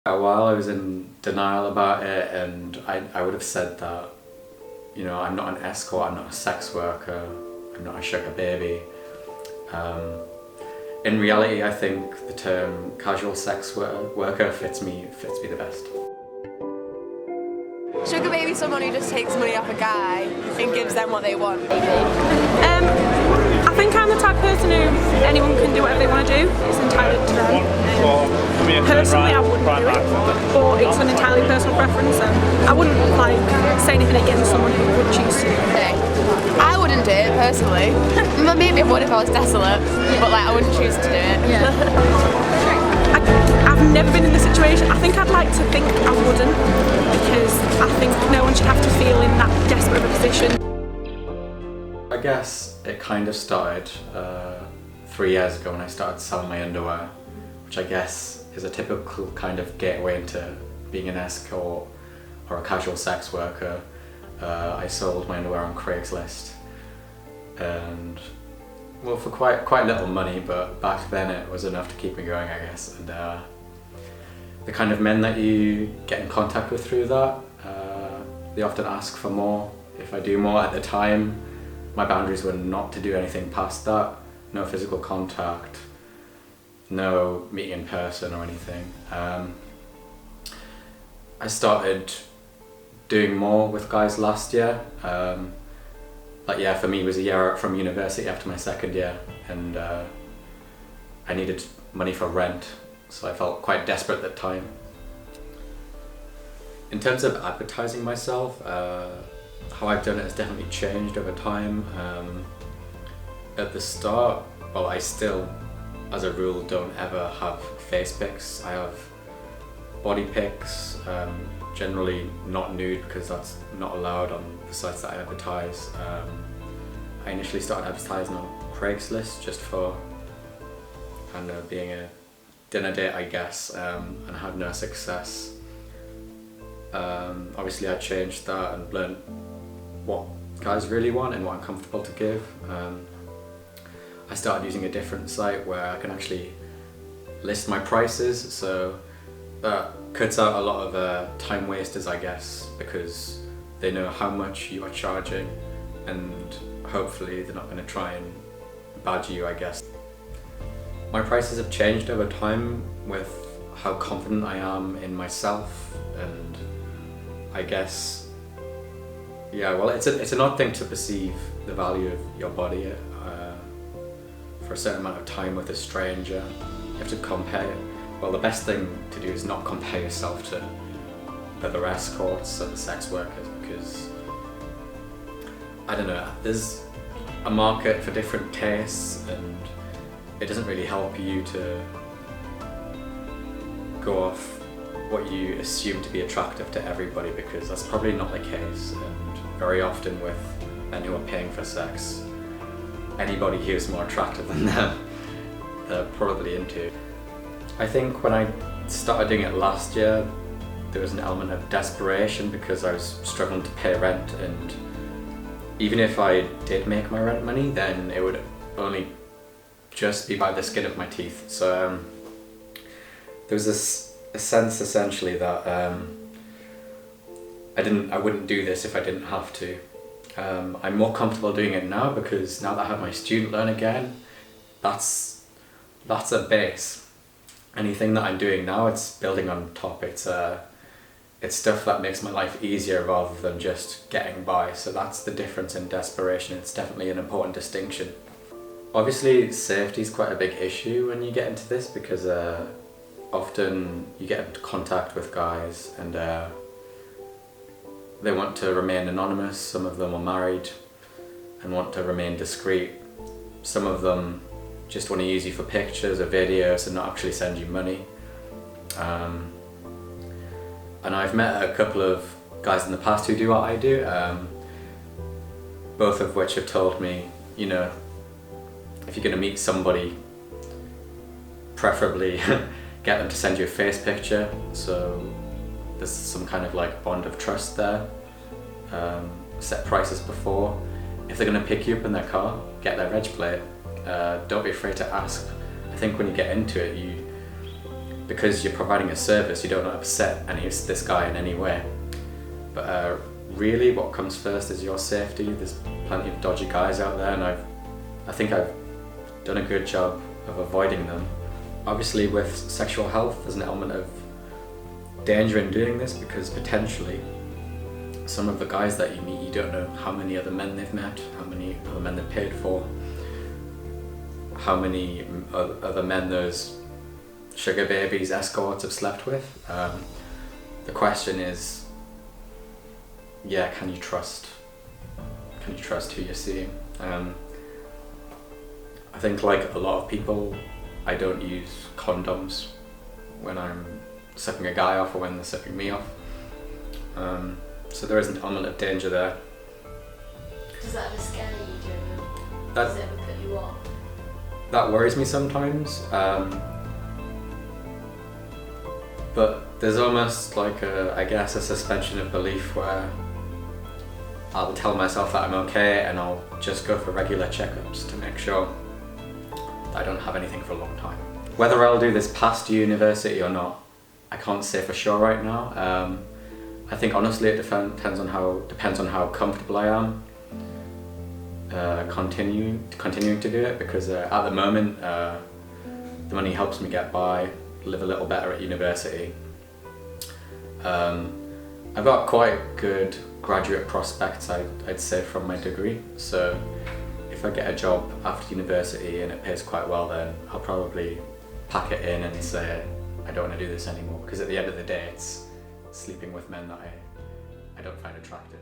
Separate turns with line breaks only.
A while I was in denial about it, and I would have said that, you know, I'm not an escort, I'm not a sex worker, I'm not a sugar baby. In reality, I think the term casual sex worker fits me the best.
Sugar baby is someone who just takes money off a guy and gives them what they want.
I think I'm the type of person who anyone can do whatever they want to do. It's entirely up to them. Personally, I wouldn't do it, but it's an entirely personal preference, and I wouldn't say anything against someone who would choose to.
I wouldn't do it personally. Maybe I would if I was desolate, but I wouldn't choose to do it.
I've never been in this situation. I think I'd like to think I wouldn't, because I think no one should have to feel in that desperate of a position.
I guess it kind of started 3 years ago when I started selling my underwear, which I guess is a typical kind of gateway into being an escort or a casual sex worker. I sold my underwear on Craigslist, and well, for quite little money, but back then it was enough to keep me going, I guess. And the kind of men that you get in contact with through that, they often ask for more. If I do more at the time, my boundaries were not to do anything past that. No physical contact, no meeting in person or anything. I started doing more with guys last year. For me it was a year out from university after my second year, and I needed money for rent, so I felt quite desperate at the time. In terms of advertising myself, how I've done it has definitely changed over time. At the start, well, I still, as a rule, don't ever have face pics. I have body pics, generally not nude because that's not allowed on the sites that I advertise. I initially started advertising on Craigslist just for kind of being a dinner date, I guess, and I had no success. Obviously I changed that and learned what guys really want and what I'm comfortable to give. I started using a different site where I can actually list my prices, so that cuts out a lot of time wasters, I guess, because they know how much you are charging, and hopefully they're not going to try and badger you, I guess. My prices have changed over time with how confident I am in myself, and I guess, yeah, well, it's an odd thing to perceive the value of your body for a certain amount of time with a stranger. You have to compare. Well, the best thing to do is not compare yourself to other escorts and sex workers, because I don't know, there's a market for different tastes, and it doesn't really help you to go off what you assume to be attractive to everybody, because that's probably not the case. And very often with men who are paying for sex, anybody who is more attractive than them, they're probably into. I think when I started doing it last year, there was an element of desperation because I was struggling to pay rent, and even if I did make my rent money, then it would only just be by the skin of my teeth. So there was a sense essentially that I wouldn't do this if I didn't have to. I'm more comfortable doing it now because now that I have my student loan again, that's a base. Anything that I'm doing now, it's building on top. It's stuff that makes my life easier rather than just getting by. So that's the difference in desperation. It's definitely an important distinction. Obviously, safety is quite a big issue when you get into this, because often you get into contact with guys and they want to remain anonymous. Some of them are married and want to remain discreet. Some of them just want to use you for pictures or videos and not actually send you money. And I've met a couple of guys in the past who do what I do, both of which have told me, you know, if you're going to meet somebody, preferably get them to send you a face picture, so there's some kind of like bond of trust there. Set prices before. If they're going to pick you up in their car, get their reg plate. Don't be afraid to ask. I think when you get into it, because you're providing a service, you don't want to upset this guy in any way. But really, what comes first is your safety. There's plenty of dodgy guys out there, and I think I've done a good job of avoiding them. Obviously, with sexual health, there's an element of danger in doing this, because potentially some of the guys that you meet, you don't know how many other men they've met, how many other men they've paid for, how many other men those sugar babies, escorts have slept with. The question is, yeah, can you trust who you're seeing? I think, like a lot of people, I don't use condoms when I'm sucking a guy off or when they're sucking me off. So there is an element of danger there.
Does that ever scare you, Joe?
That,
Does it ever put you off?
that worries me sometimes. But there's almost like a suspension of belief where I'll tell myself that I'm okay, and I'll just go for regular checkups to make sure that I don't have anything for a long time. Whether I'll do this past university or not, I can't say for sure right now. I think honestly it depends on how comfortable I am continuing to do it, because at the moment the money helps me get by, live a little better at university. I've got quite good graduate prospects, I'd say, from my degree, so if I get a job after university and it pays quite well, then I'll probably pack it in and say I don't want to do this anymore, because at the end of the day it's sleeping with men that I don't find attractive.